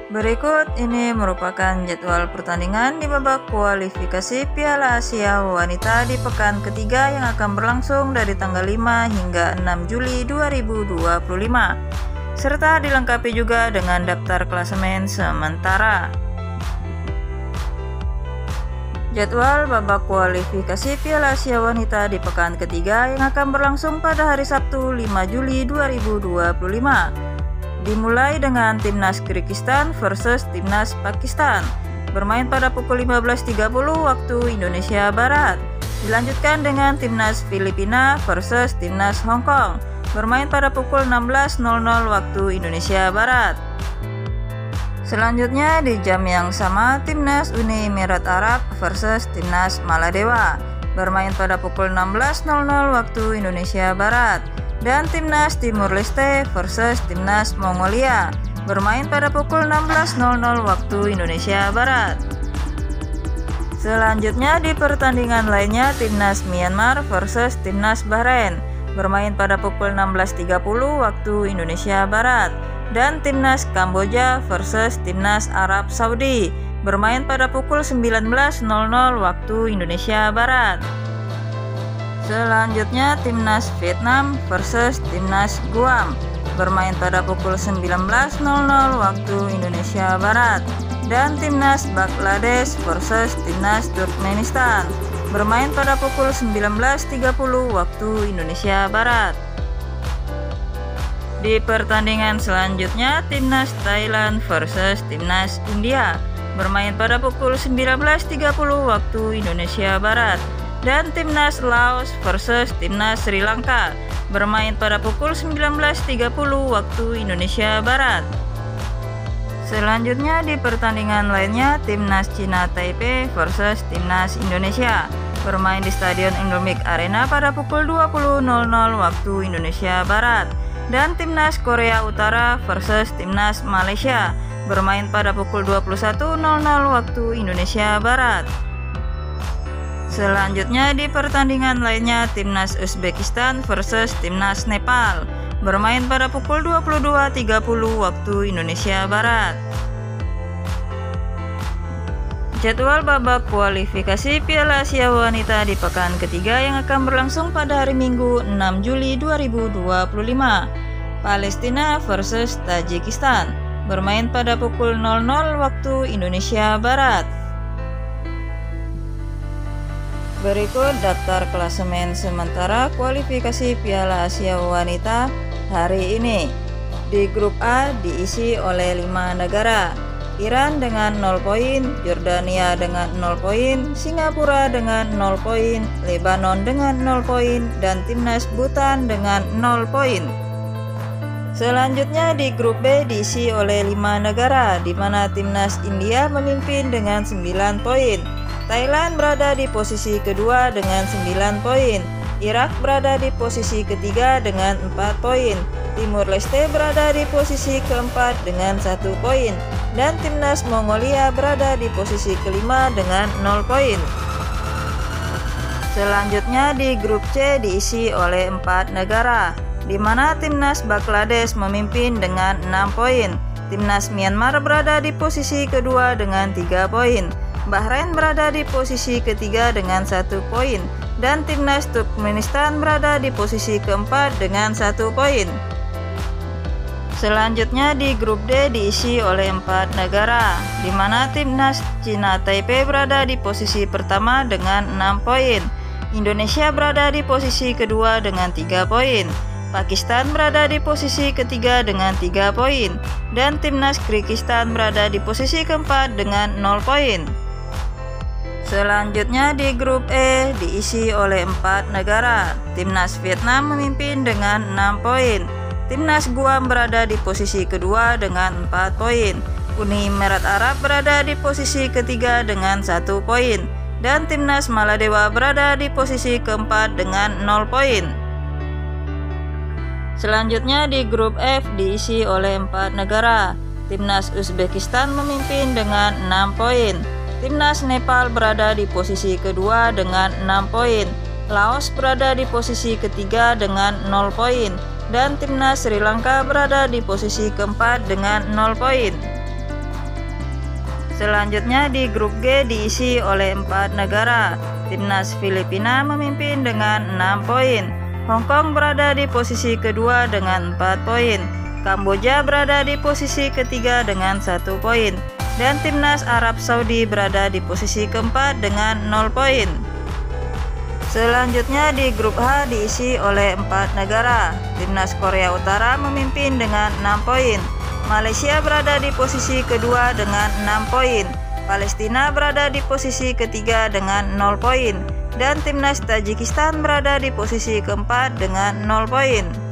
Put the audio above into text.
Berikut ini merupakan jadwal pertandingan di babak kualifikasi Piala Asia Wanita di pekan ketiga yang akan berlangsung dari tanggal 5 hingga 6 Juli 2025, serta dilengkapi juga dengan daftar klasemen sementara. Jadwal babak kualifikasi Piala Asia Wanita di pekan ketiga yang akan berlangsung pada hari Sabtu 5 Juli 2025. Dimulai dengan Timnas Kyrgyzstan versus Timnas Pakistan, bermain pada pukul 15.30 waktu Indonesia Barat. Dilanjutkan dengan Timnas Filipina versus Timnas Hong Kong, bermain pada pukul 16.00 waktu Indonesia Barat. Selanjutnya di jam yang sama, Timnas Uni Emirat Arab versus Timnas Maladewa, bermain pada pukul 16.00 waktu Indonesia Barat. Dan Timnas Timur Leste versus Timnas Mongolia, bermain pada pukul 16.00 waktu Indonesia Barat. Selanjutnya di pertandingan lainnya, Timnas Myanmar versus Timnas Bahrain, bermain pada pukul 16.30 waktu Indonesia Barat. Dan Timnas Kamboja versus Timnas Arab Saudi, bermain pada pukul 19.00 waktu Indonesia Barat. Selanjutnya Timnas Vietnam versus Timnas Guam, bermain pada pukul 19.00 waktu Indonesia Barat. Dan Timnas Bangladesh versus Timnas Turkmenistan, bermain pada pukul 19.30 waktu Indonesia Barat. Di pertandingan selanjutnya, Timnas Thailand versus Timnas India, bermain pada pukul 19.30 waktu Indonesia Barat. Dan Timnas Laos versus Timnas Sri Lanka, bermain pada pukul 19.30 waktu Indonesia Barat. Selanjutnya di pertandingan lainnya, Timnas Cina Taipei versus Timnas Indonesia, bermain di Stadion Indomie Arena pada pukul 20.00 waktu Indonesia Barat. Dan Timnas Korea Utara versus Timnas Malaysia, bermain pada pukul 21.00 waktu Indonesia Barat. Selanjutnya di pertandingan lainnya, Timnas Uzbekistan versus Timnas Nepal, bermain pada pukul 22.30 waktu Indonesia Barat. Jadwal babak kualifikasi Piala Asia Wanita di pekan ketiga yang akan berlangsung pada hari Minggu 6 Juli 2025. Palestina versus Tajikistan, bermain pada pukul 00 waktu Indonesia Barat. Berikut daftar klasemen sementara kualifikasi Piala Asia Wanita hari ini. Di grup A diisi oleh 5 negara: Iran dengan 0 poin, Yordania dengan 0 poin, Singapura dengan 0 poin, Lebanon dengan 0 poin, dan Timnas Bhutan dengan 0 poin. Selanjutnya di grup B diisi oleh 5 negara, di mana Timnas India memimpin dengan 9 poin. Thailand berada di posisi kedua dengan 9 poin. Irak berada di posisi ketiga dengan 4 poin. Timur Leste berada di posisi keempat dengan 1 poin. Dan Timnas Mongolia berada di posisi kelima dengan 0 poin. Selanjutnya di grup C diisi oleh 4 negara, di mana Timnas Bangladesh memimpin dengan 6 poin. Timnas Myanmar berada di posisi kedua dengan 3 poin. Bahrain berada di posisi ketiga dengan 1 poin, dan Timnas Turkmenistan berada di posisi keempat dengan 1 poin. Selanjutnya di grup D diisi oleh 4 negara, di mana Timnas Cina Taipei berada di posisi pertama dengan 6 poin. Indonesia berada di posisi kedua dengan 3 poin. Pakistan berada di posisi ketiga dengan 3 poin, dan Timnas Kyrgyzstan berada di posisi keempat dengan 0 poin. Selanjutnya di grup E diisi oleh 4 negara. Timnas Vietnam memimpin dengan 6 poin. Timnas Guam berada di posisi kedua dengan 4 poin. Uni Emirat Arab berada di posisi ketiga dengan 1 poin. Dan Timnas Maladewa berada di posisi keempat dengan 0 poin. Selanjutnya di grup F diisi oleh 4 negara. Timnas Uzbekistan memimpin dengan 6 poin. Timnas Nepal berada di posisi kedua dengan 6 poin. Laos berada di posisi ketiga dengan 0 poin. Dan Timnas Sri Lanka berada di posisi keempat dengan 0 poin. Selanjutnya di grup G diisi oleh 4 negara. Timnas Filipina memimpin dengan 6 poin. Hong Kong berada di posisi kedua dengan 4 poin. Kamboja berada di posisi ketiga dengan 1 poin. Dan timnas Arab Saudi berada di posisi keempat dengan 0 poin. Selanjutnya di grup H diisi oleh 4 negara. Timnas Korea Utara memimpin dengan 6 poin. Malaysia berada di posisi kedua dengan 6 poin. Palestina berada di posisi ketiga dengan 0 poin. Dan timnas Tajikistan berada di posisi keempat dengan 0 poin.